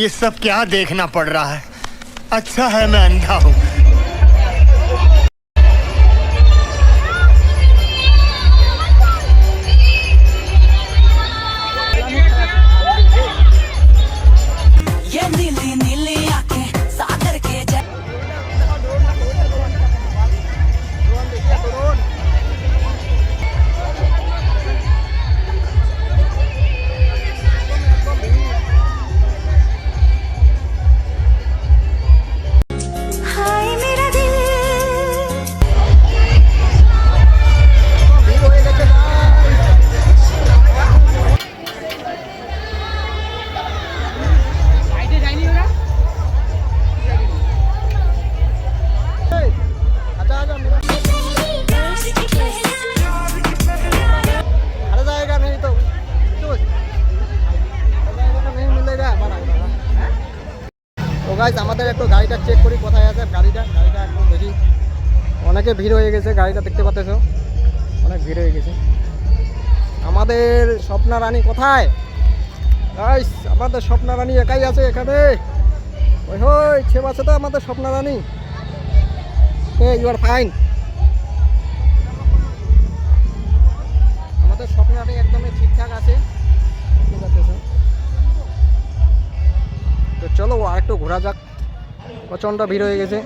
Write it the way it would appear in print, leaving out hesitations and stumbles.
ये सब क्या देखना पड़ रहा है? अच्छा है मैं अंधा हूँ। ये नीली नीली आंखें सागर के हाय मेरा दिल তো গাইস আমাদের একটু গাড়িটা চেক করি কোথায় আছে গাড়িটা একটু দেখি। অনেকে ভিড় হয়ে গেছে, গাড়িটা দেখতে পাচ্ছো অনেক ভিড় হয়ে গেছে। আমাদের স্বপ্না রানী কোথায় গাইস? আমাদের স্বপ্না রানী একাই আছে এখানে। ওই হই ছেব আছে তো আমাদের Swapna Rani. You are fine. আমাদের স্বপ্না রানী একদমই ঠিকঠাক আছে। তো চলো আরেকটু ঘোরা যাক, প্রচণ্ড ভিড় হয়ে গেছে।